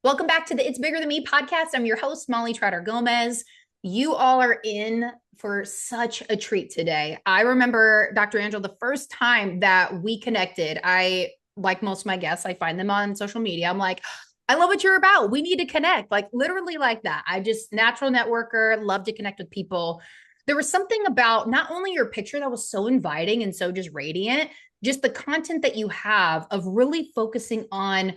Welcome back to the It's Bigger Than Me podcast. I'm your host, Molly Trotter Gomez. You all are in for such a treat today. I remember, Dr. Angela, the first time that we connected, like most of my guests, I find them on social media. I'm like, I love what you're about. We need to connect, like literally like that. I just natural networker, love to connect with people. There was something about not only your picture that was so inviting and so just radiant, just the content that you have of really focusing on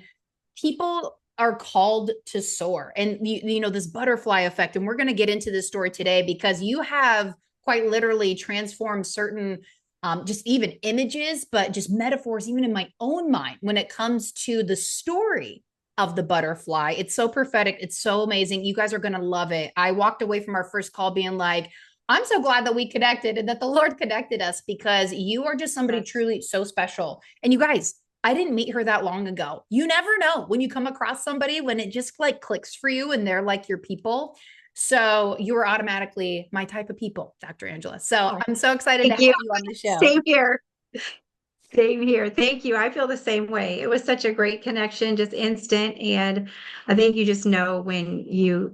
people are called to soar and you know this butterfly effect, and we're going to get into this story today because you have quite literally transformed certain just even images, but just metaphors even in my own mind when it comes to the story of the butterfly. It's so prophetic, it's so amazing. You guys are going to love it. I walked away from our first call being like, I'm so glad that we connected and that the Lord connected us, because you are just somebody truly so special. And you guys, I didn't meet her that long ago. You never know when you come across somebody, when it just like clicks for you and they're like your people. So you are automatically my type of people, Dr. Angela. So I'm so excited to Thank have you. you on the show. Same here. Same here. Thank you. I feel the same way. It was such a great connection, just instant. And I think you just know when you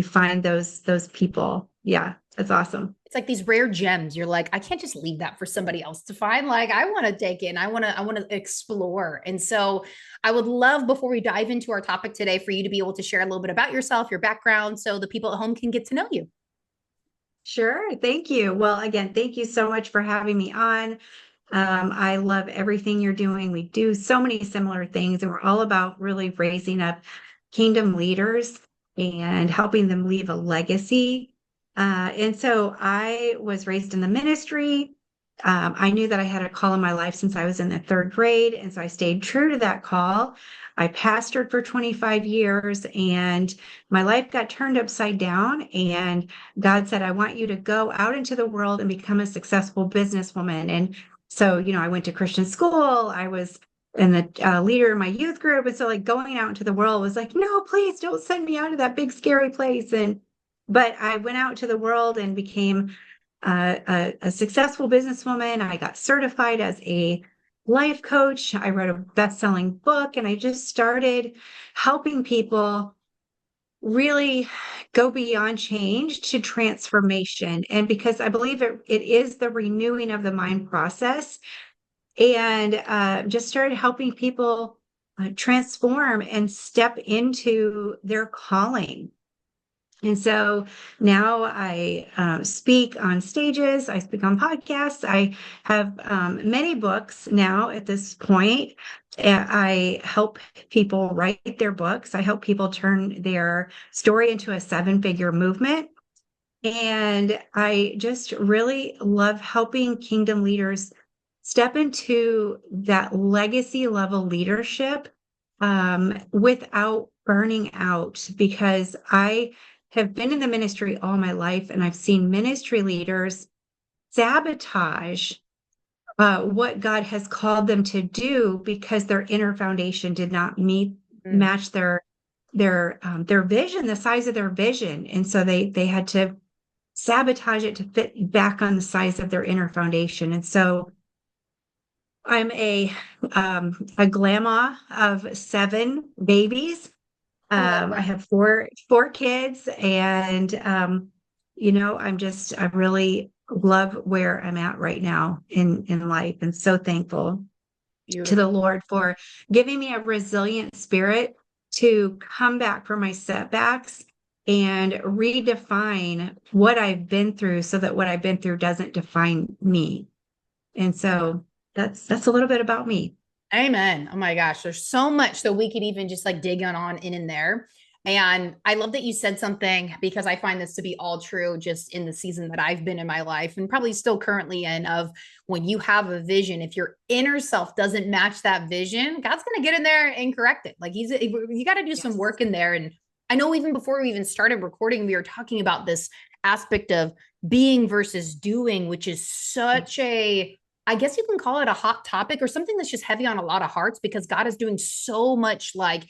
find those people. Yeah, that's awesome. It's like these rare gems. You're like, I can't just leave that for somebody else to find. Like, I want to take it and I want to explore. And so I would love, before we dive into our topic today, for you to be able to share a little bit about yourself, your background, so the people at home can get to know you. Sure. Thank you. Well, again, thank you so much for having me on. I love everything you're doing. We do so many similar things, and we're all about really raising up kingdom leaders and helping them leave a legacy. And so I was raised in the ministry. I knew that I had a call in my life since I was in the third grade. And so I stayed true to that call. I pastored for 25 years, and my life got turned upside down. And God said, I want you to go out into the world and become a successful businesswoman. And so, I went to Christian school. I was and the leader in my youth group. And so like going out into the world was like, no, please don't send me out to that big, scary place. But I went out to the world and became a successful businesswoman. I got certified as a life coach. I wrote a best-selling book, and I just started helping people really go beyond change to transformation. And because I believe it is the renewing of the mind process, and just started helping people transform and step into their calling. And so now I speak on stages, I speak on podcasts, I have many books now at this point. I help people write their books, I help people turn their story into a seven-figure movement. And I just really love helping kingdom leaders step into that legacy level leadership without burning out, because I have been in the ministry all my life, and I've seen ministry leaders sabotage what God has called them to do because their inner foundation did not Mm. match their vision, the size of their vision, and so they had to sabotage it to fit back on the size of their inner foundation. And so I'm a grandma of seven babies. I love I that. have four kids, and I really love where I'm at right now in life, and so thankful to the Beautiful. Lord for giving me a resilient spirit to come back from my setbacks and redefine what I've been through so that what I've been through doesn't define me. And so that's a little bit about me. Amen. Oh my gosh, there's so much that we could even just like dig on in there. And I love that you said something, because I find this to be all true just in the season that I've been in my life and probably still currently in, of when you have a vision, if your inner self doesn't match that vision, God's going to get in there and correct it. Like you got to do some Yes. work in there. And I know even before we even started recording, we were talking about this aspect of being versus doing, which is such a, I guess you can call it a hot topic or something that's just heavy on a lot of hearts, because God is doing so much like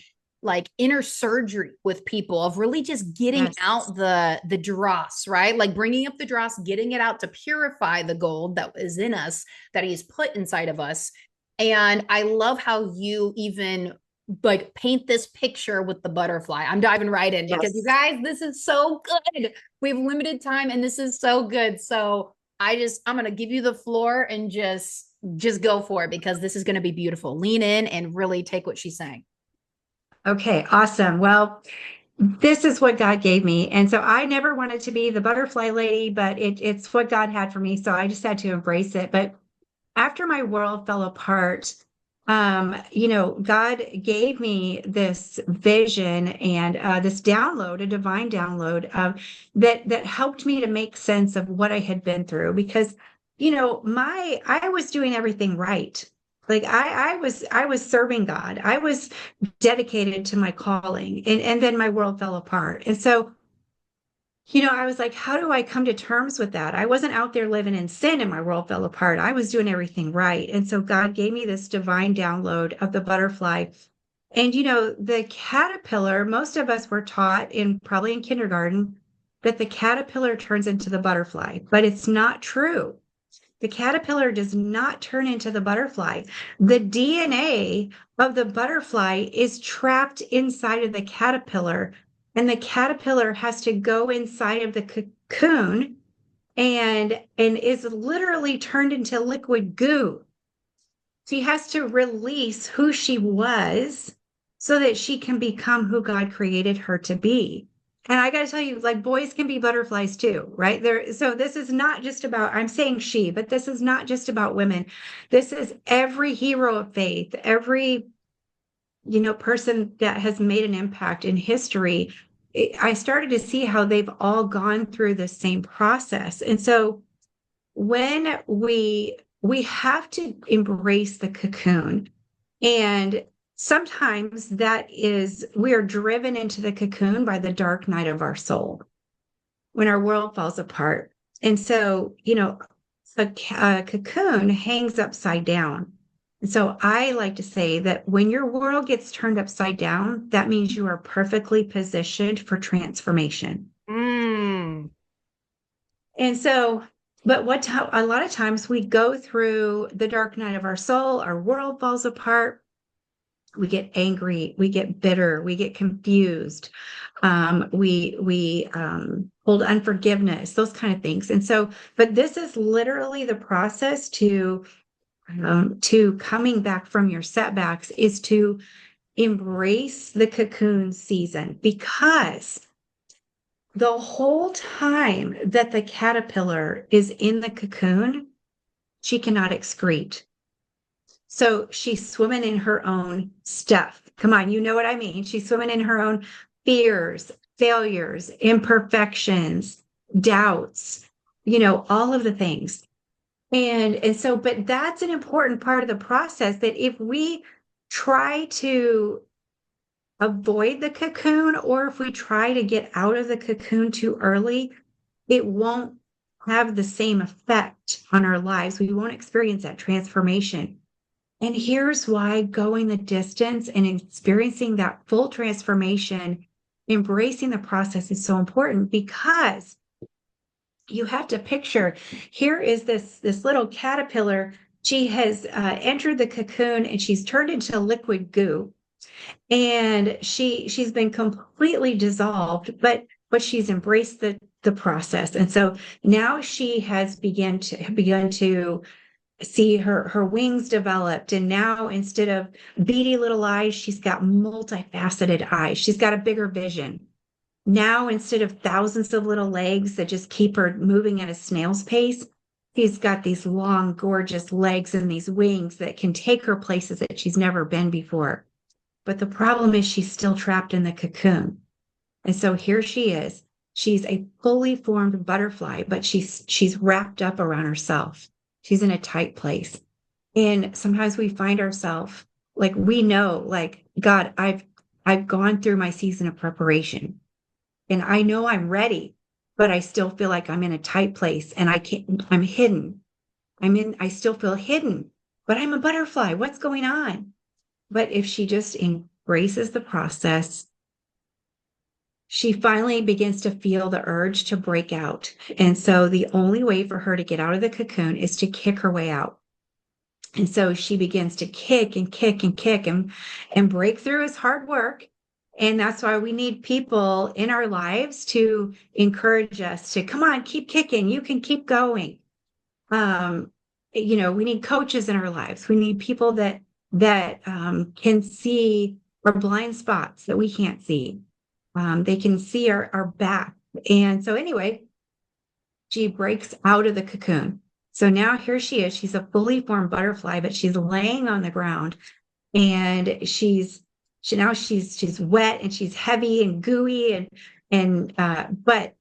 inner surgery with people of really just getting Yes. out the dross, right? Like bringing up the dross, getting it out to purify the gold that is in us, that he's put inside of us. And I love how you even like paint this picture with the butterfly. I'm diving right in because you Yes. guys, this is so good. We have limited time and this is so good. So I'm going to give you the floor and just go for it because this is going to be beautiful. Lean in and really take what she's saying. Okay, awesome. Well, this is what God gave me. And so I never wanted to be the butterfly lady, but it's what God had for me. So I just had to embrace it. But after my world fell apart, God gave me this vision and this download, a divine download that helped me to make sense of what I had been through. Because, I was doing everything right. Like I was serving God. I was dedicated to my calling, and then my world fell apart. And so I was like, how do I come to terms with that? I wasn't out there living in sin and my world fell apart. I was doing everything right. And so God gave me this divine download of the butterfly. And, the caterpillar, most of us were taught probably in kindergarten that the caterpillar turns into the butterfly, but it's not true. The caterpillar does not turn into the butterfly. The DNA of the butterfly is trapped inside of the caterpillar, and the caterpillar has to go inside of the cocoon and is literally turned into liquid goo. She has to release who she was so that she can become who God created her to be. And I got to tell you, like boys can be butterflies too, right? So this is not just about, I'm saying she, but this is not just about women. This is every hero of faith, every, person that has made an impact in history. I started to see how they've all gone through the same process. And so when we have to embrace the cocoon, and sometimes that is we are driven into the cocoon by the dark night of our soul when our world falls apart. And so a cocoon hangs upside down. And so I like to say that when your world gets turned upside down, that means you are perfectly positioned for transformation. Mm. And so, but a lot of times we go through the dark night of our soul, our world falls apart, we get angry, we get bitter, we get confused, we hold unforgiveness, those kind of things. And so, but this is literally the process to coming back from your setbacks is to embrace the cocoon season, because the whole time that the caterpillar is in the cocoon, she cannot excrete. So she's swimming in her own stuff. Come on, you know what I mean. She's swimming in her own fears, failures, imperfections, doubts, all of the things. And so, but that's an important part of the process, that if we try to avoid the cocoon, or if we try to get out of the cocoon too early, it won't have the same effect on our lives. We won't experience that transformation. And here's why going the distance and experiencing that full transformation, embracing the process is so important, because you have to picture, here is this little caterpillar. She has entered the cocoon and she's turned into liquid goo, and she's been completely dissolved, but she's embraced the process. And so now she has begun to see her wings developed, and now instead of beady little eyes, she's got multifaceted eyes. She's got a bigger vision. Now, instead of thousands of little legs that just keep her moving at a snail's pace, she's got these long, gorgeous legs and these wings that can take her places that she's never been before. But the problem is she's still trapped in the cocoon. And so here she is. She's a fully formed butterfly, but she's wrapped up around herself. She's in a tight place. And sometimes we find ourselves like, we know, like, God, I've gone through my season of preparation and I know I'm ready, but I still feel like I'm in a tight place and I'm hidden. I still feel hidden, but I'm a butterfly. What's going on? But if she just embraces the process, she finally begins to feel the urge to break out. And so the only way for her to get out of the cocoon is to kick her way out. And so she begins to kick and kick and kick, and breakthrough is hard work. And that's why we need people in our lives to encourage us to come on, keep kicking. You can keep going. Um, we need coaches in our lives. We need people that can see our blind spots that we can't see. They can see our back. And so anyway, she breaks out of the cocoon. So now here she is. She's a fully formed butterfly, but she's laying on the ground, and she's wet and she's heavy and gooey, but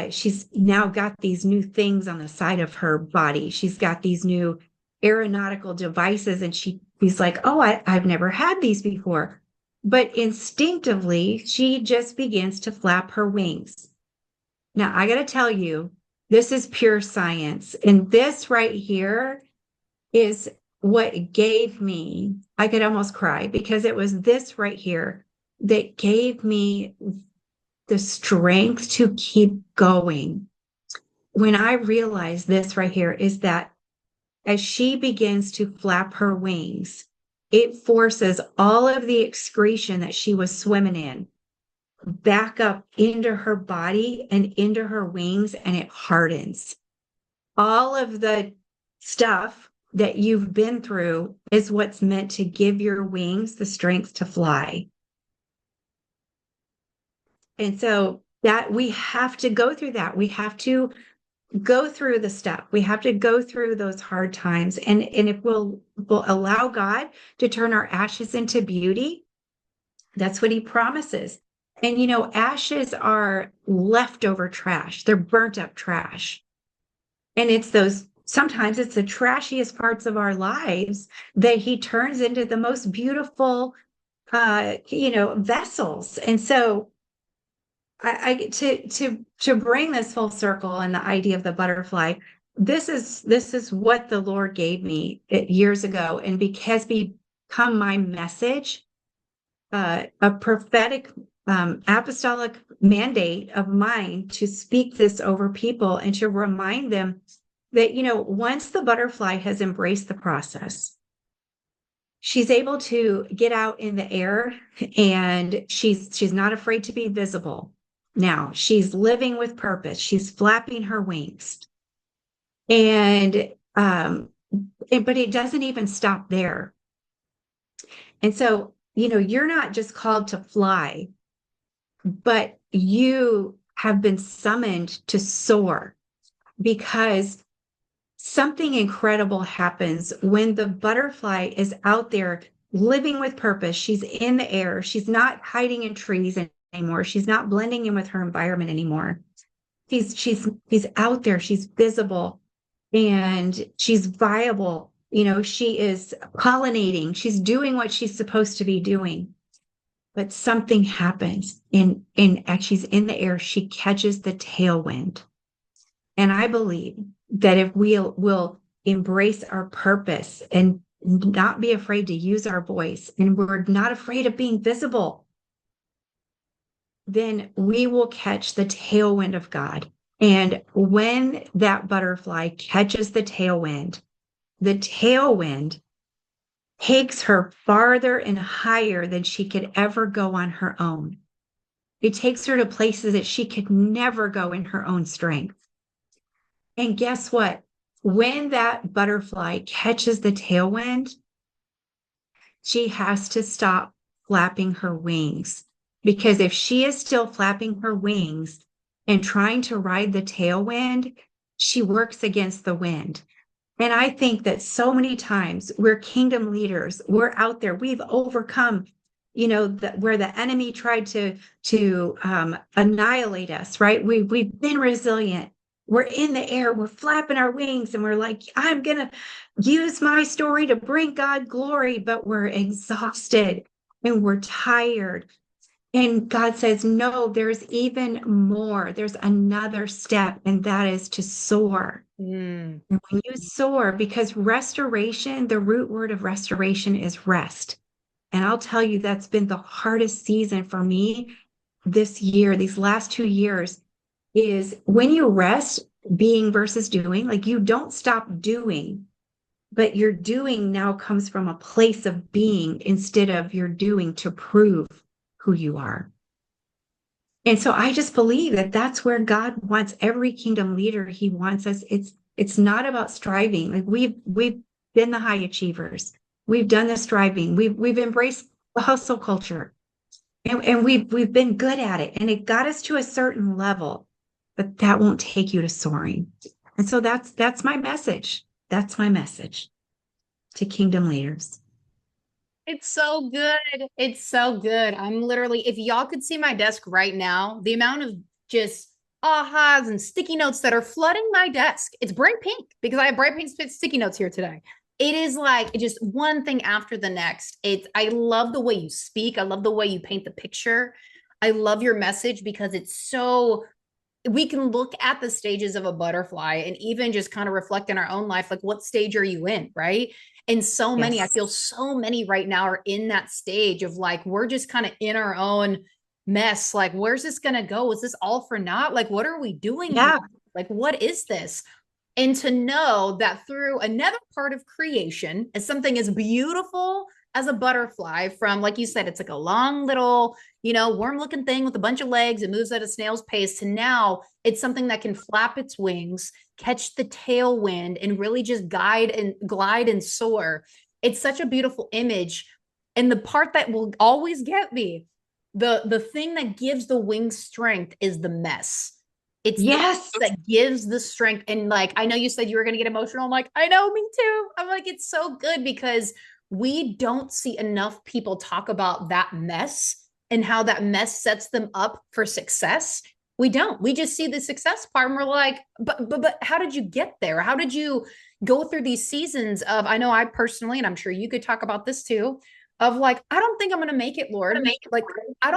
she's now got these new things on the side of her body. She's got these new aeronautical devices, and she's like, oh, I've never had these before. But instinctively, she just begins to flap her wings. Now, I got to tell you, this is pure science. And this right here is what gave me, I could almost cry, because it was this right here that gave me the strength to keep going. When I realized this right here is that as she begins to flap her wings, it forces all of the excretion that she was swimming in back up into her body and into her wings, and it hardens. All of the stuff that you've been through is what's meant to give your wings the strength to fly. And so that we have to go through that. We have to go through the stuff. We have to go through those hard times. And if we'll allow God to turn our ashes into beauty, that's what he promises. And ashes are leftover trash. They're burnt up trash. And sometimes it's the trashiest parts of our lives that he turns into the most beautiful, vessels. And so to bring this full circle and the idea of the butterfly, this is what the Lord gave me years ago, and has become my message, a prophetic apostolic mandate of mine to speak this over people and to remind them that once the butterfly has embraced the process, she's able to get out in the air, and she's not afraid to be visible. Now she's living with purpose. She's flapping her wings. But it doesn't even stop there. And so, you're not just called to fly, but you have been summoned to soar, because something incredible happens when the butterfly is out there living with purpose. She's in the air. She's not hiding in trees anymore. She's not blending in with her environment anymore. She's out there. She's visible, and she's viable. She is pollinating. She's doing what she's supposed to be doing. But something happens as she's in the air. She catches the tailwind. And I believe that if we'll embrace our purpose and not be afraid to use our voice, and we're not afraid of being visible, then we will catch the tailwind of God. And when that butterfly catches the tailwind takes her farther and higher than she could ever go on her own. It takes her to places that she could never go in her own strength. And guess what? When that butterfly catches the tailwind, she has to stop flapping her wings. Because if she is still flapping her wings and trying to ride the tailwind, she works against the wind. And I think that so many times we're kingdom leaders, we're out there, we've overcome, where the enemy tried to annihilate us, right? We've been resilient. We're in the air, we're flapping our wings, and we're like, I'm going to use my story to bring God glory, but we're exhausted and we're tired. And God says, no, there's even more. There's another step, and that is to soar. And when you soar, because restoration, the root word of restoration is rest. And I'll tell you, that's been the hardest season for me this year, these last 2 years, is when you rest, being versus doing, like you don't stop doing, but your doing now comes from a place of being instead of your doing to prove who you are. And so I just believe that that's where God wants every kingdom leader. He wants us. It's not about striving. Like we've been the high achievers. We've done the striving. We've embraced the hustle culture, and we've been good at it. And it got us to a certain level, but that won't take you to soaring. And so that's my message. That's my message to kingdom leaders. It's so good. It's so good. I'm literally, if y'all could see my desk right now, the amount of just ahas and sticky notes that are flooding my desk. It's bright pink because I have bright pink sticky notes here today. It is like just one thing after the next. I love the way you speak. I love the way you paint the picture. I love your message because it's so we can look at the stages of a butterfly and even just kind of reflect in our own life, like what stage are you in, right? And so many, I Yes. feel so many right now are in that stage of like, we're just kind of in our own mess. Like, where's this going to go? Is this all for naught? Like, what are we doing here? Yeah. Like, what is this? And to know that through another part of creation, as something as beautiful as a butterfly, from like you said, it's like a long little, worm looking thing with a bunch of legs. It moves at a snail's pace, to now it's something that can flap its wings, catch the tailwind, and really just guide and glide and soar. It's such a beautiful image. And the part that will always get me, the thing that gives the wings strength is the mess. It's the Yes. that gives the strength. And like, I know you said you were going to get emotional. I'm like, I know, me too. I'm like, it's so good because we don't see enough people talk about that mess and how that mess sets them up for success. We don't. We just see the success part and we're like, but how did you get there? How did you go through these seasons of, I know I personally, and I'm sure you could talk about this too, of like, I don't think I'm going to make it, Lord. Like, Yeah. I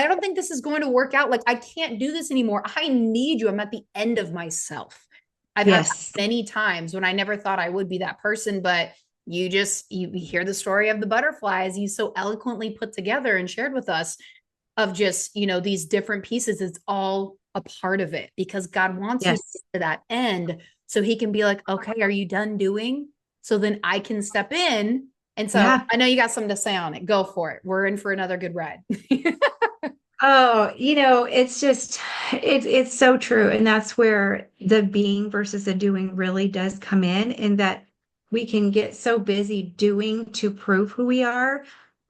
don't think this is going to work out. Like, I can't do this anymore. I need you. I'm at the end of myself. I've had Yes. many times when I never thought I would be that person, but you hear the story of the butterflies you so eloquently put together and shared with us, of just, these different pieces. It's all a part of it because God wants you to Yes. get to that end so he can be like, okay, are you done doing? So then I can step in. And so Yeah. I know you got something to say on it. Go for it. We're in for another good ride. Oh, it's just it's so true. And that's where the being versus the doing really does come in that we can get so busy doing to prove who we are.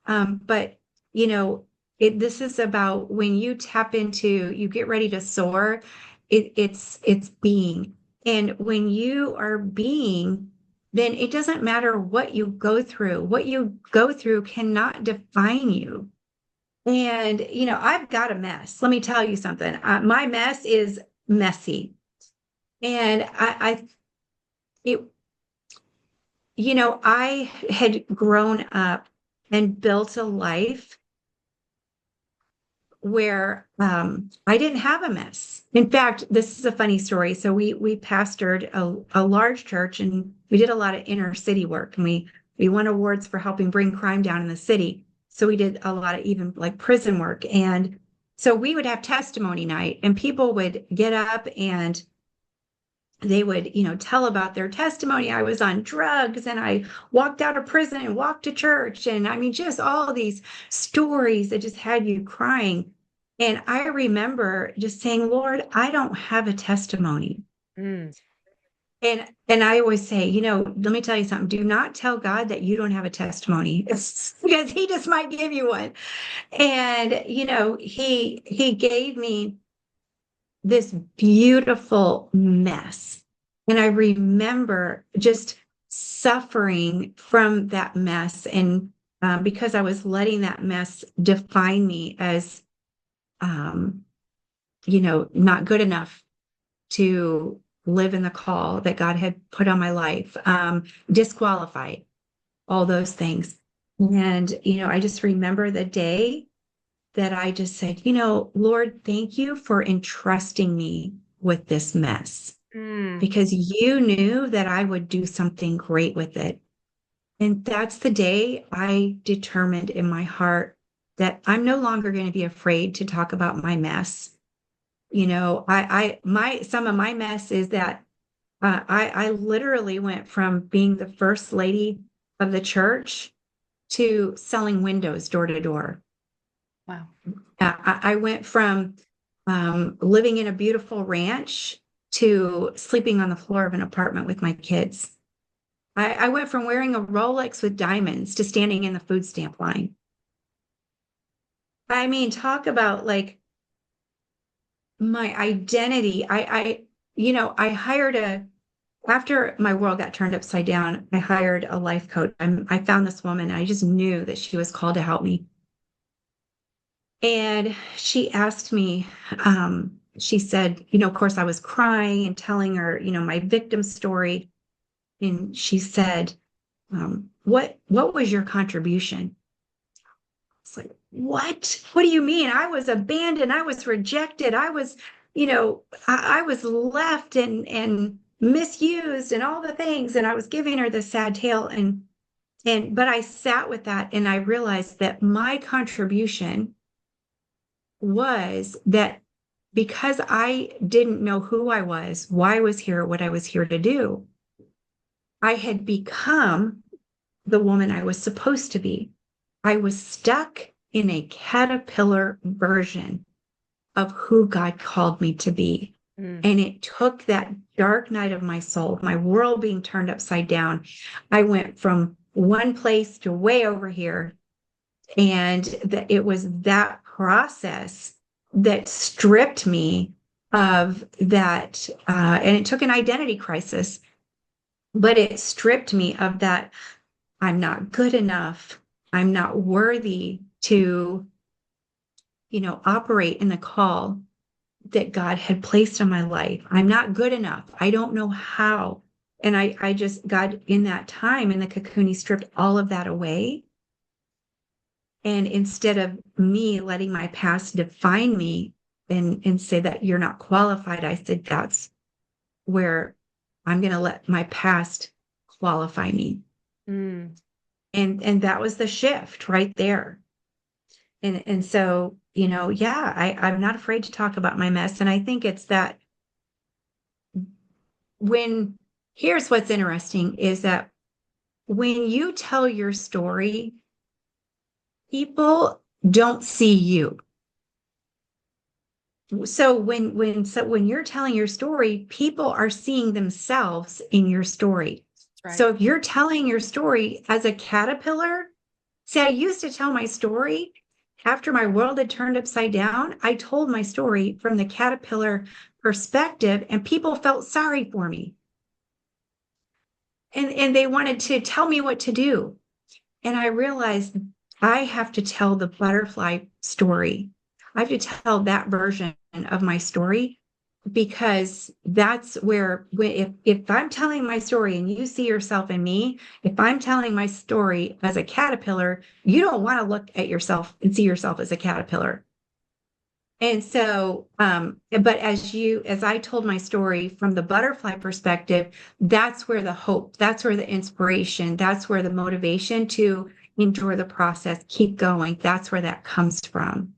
But you know, this is about when you tap into, you get ready to soar, it's being. And when you are being, then it doesn't matter what you go through. What you go through cannot define you. And, I've got a mess. Let me tell you something. My mess is messy. And it, I had grown up and built a life where I didn't have a mess. In fact, this is a funny story. So we pastored a large church and we did a lot of inner city work and we won awards for helping bring crime down in the city. So we did a lot of even like prison work. And so we would have testimony night and people would get up and they would, tell about their testimony. I was on drugs and I walked out of prison and walked to church. And I mean, just all these stories that just had you crying. And I remember just saying, Lord, I don't have a testimony. Mm. And I always say, let me tell you something. Do not tell God that you don't have a testimony because he just might give you one. And, he gave me this beautiful mess. And I remember just suffering from that mess. And because I was letting that mess define me as, um, not good enough to live in the call that God had put on my life, disqualified, all those things. And, I just remember the day that I just said, Lord, thank you for entrusting me with this mess Mm. because you knew that I would do something great with it. And that's the day I determined in my heart that I'm no longer going to be afraid to talk about my mess. My some of my mess is that I literally went from being the first lady of the church to selling windows door to door. Wow. I went from living in a beautiful ranch to sleeping on the floor of an apartment with my kids. I went from wearing a Rolex with diamonds to standing in the food stamp line. I mean, talk about like my identity. I hired after my world got turned upside down, I hired a life coach. I found this woman. I just knew that she was called to help me. And she asked me, she said, of course, I was crying and telling her, my victim story. And she said, what was your contribution? It's like, what? What do you mean? I was abandoned. I was rejected. I was left and misused and all the things. And I was giving her the sad tale. But I sat with that and I realized that my contribution was that because I didn't know who I was, why I was here, what I was here to do, I had become the woman I was supposed to be. I was stuck in a caterpillar version of who God called me to be. And it took that dark night of my soul, my world being turned upside down. I went from one place to way over here. And it was that process that stripped me of that. And it took an identity crisis, but it stripped me of that. I'm not good enough. I'm not worthy to, operate in the call that God had placed on my life. I'm not good enough. I don't know how. And I just, God, in that time in the cocoon, he stripped all of that away. And instead of me letting my past define me and say that you're not qualified, I said, that's where I'm going to let my past qualify me. Mm. And that was the shift right there. And so, I'm not afraid to talk about my mess. And I think it's that here's what's interesting is that when you tell your story, people don't see you. So when you're telling your story, people are seeing themselves in your story. That's right. So if you're telling your story as a caterpillar, see, I used to tell my story after my world had turned upside down. I told my story from the caterpillar perspective, and people felt sorry for me. And they wanted to tell me what to do. And I realized I have to tell the butterfly story. I have to tell that version of my story because that's where if I'm telling my story and you see yourself in me, if I'm telling my story as a caterpillar, you don't want to look at yourself and see yourself as a caterpillar. And so, but as I told my story from the butterfly perspective, that's where the hope, that's where the inspiration, that's where the motivation to endure the process, keep going, that's where that comes from.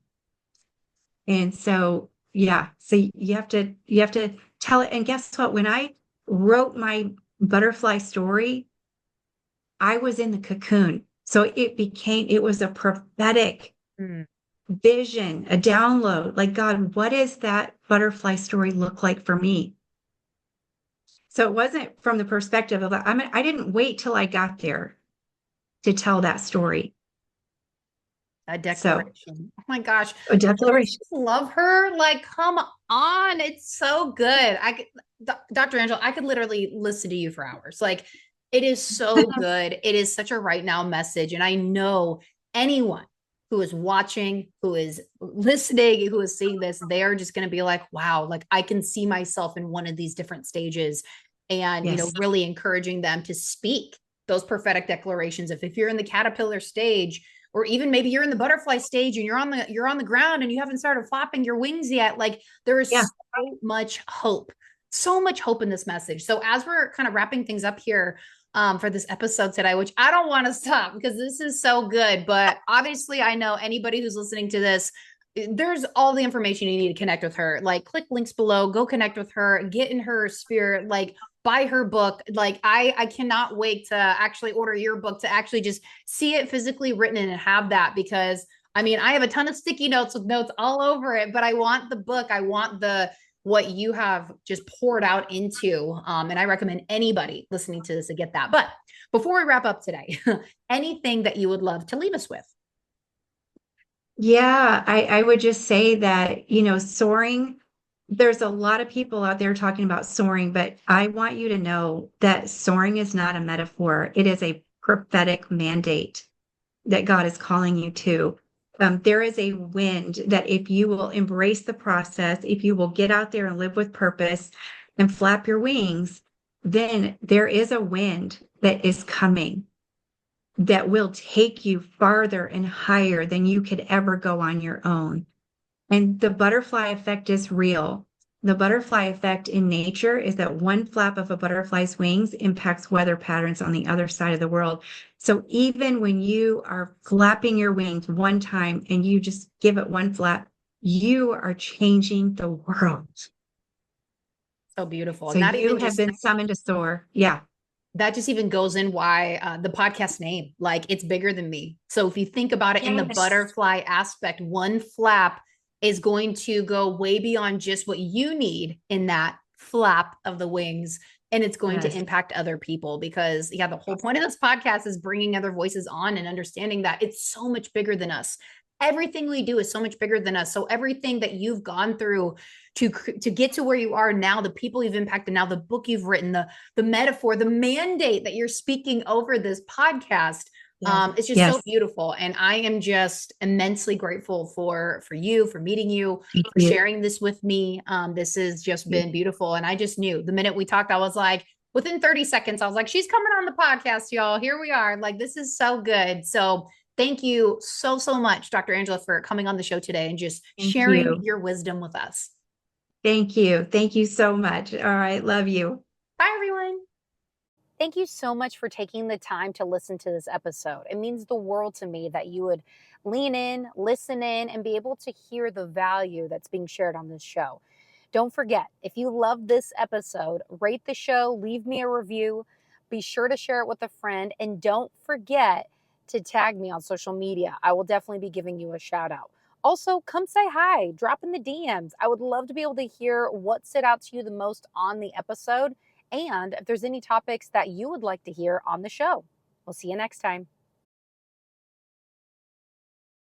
And so, yeah, so you have to tell it. And guess what? When I wrote my butterfly story, I was in the cocoon. So it was a prophetic vision, a download. Like, God, what does that butterfly story look like for me? So it wasn't from the perspective of, I didn't wait till I got there to tell that story. A So declaration. Oh my gosh. a I declaration. just love her. Like, come on. It's so good. Dr. Angela, I could literally listen to you for hours. Like, it is so good. It is such a right now message. And I know anyone who is watching, who is listening, who is seeing this, they are just going to be like, wow, like I can see myself in one of these different stages and, Yes. really encouraging them to speak those prophetic declarations. If you're in the caterpillar stage, or even maybe you're in the butterfly stage and you're on the ground and you haven't started flapping your wings yet, like there is Yeah. so much hope in this message. So as we're kind of wrapping things up here for this episode today, which I don't want to stop because this is so good, but obviously I know anybody who's listening to this, there's all the information you need to connect with her. Like, click links below, go connect with her, get in her sphere, like buy her book. Like, I cannot wait to actually order your book, to actually just see it physically written and have that, because I mean, I have a ton of sticky notes with notes all over it, but I want the book. I want the what you have just poured out into. And I recommend anybody listening to this to get that. But before we wrap up today, anything that you would love to leave us with? Yeah, I would just say that, soaring, there's a lot of people out there talking about soaring, but I want you to know that soaring is not a metaphor. It is a prophetic mandate that God is calling you to. There is a wind that if you will embrace the process, if you will get out there and live with purpose and flap your wings, then there is a wind that is coming that will take you farther and higher than you could ever go on your own. And the butterfly effect is real. The butterfly effect in nature is that one flap of a butterfly's wings impacts weather patterns on the other side of the world. So even when you are flapping your wings one time and you just give it one flap, you are changing the world. So beautiful. So And that you even have just been summoned to soar. Yeah. that just even goes in why the podcast name, like, it's bigger than me. So if you think about it in the Yes. butterfly aspect, one flap is going to go way beyond just what you need in that flap of the wings. And it's going to Yes. impact other people, because, yeah, the whole point of this podcast is bringing other voices on and understanding that it's so much bigger than us. Everything we do is so much bigger than us. So everything that you've gone through to get to where you are now, the people you've impacted now, the book you've written, the metaphor, the mandate that you're speaking over this podcast. Yes. It's just so Yes. beautiful. And I am just immensely grateful for you, for meeting you, Thank for you. sharing this with me. This has just Thank been beautiful. And I just knew the minute we talked, I was like, within 30 seconds, I was like, she's coming on the podcast, y'all. Here we are. Like, this is so good. So thank you so, so much, Dr. Angela, for coming on the show today and just sharing you. your wisdom with us. Thank you. Thank you so much. All right. Love you. Bye, everyone. Thank you so much for taking the time to listen to this episode. It means the world to me that you would lean in, listen in, and be able to hear the value that's being shared on this show. Don't forget, if you love this episode, rate the show, leave me a review, be sure to share it with a friend, and don't forget to tag me on social media. I will definitely be giving you a shout out. Also, come say hi, drop in the DMs. I would love to be able to hear what stood out to you the most on the episode, and if there's any topics that you would like to hear on the show. We'll see you next time.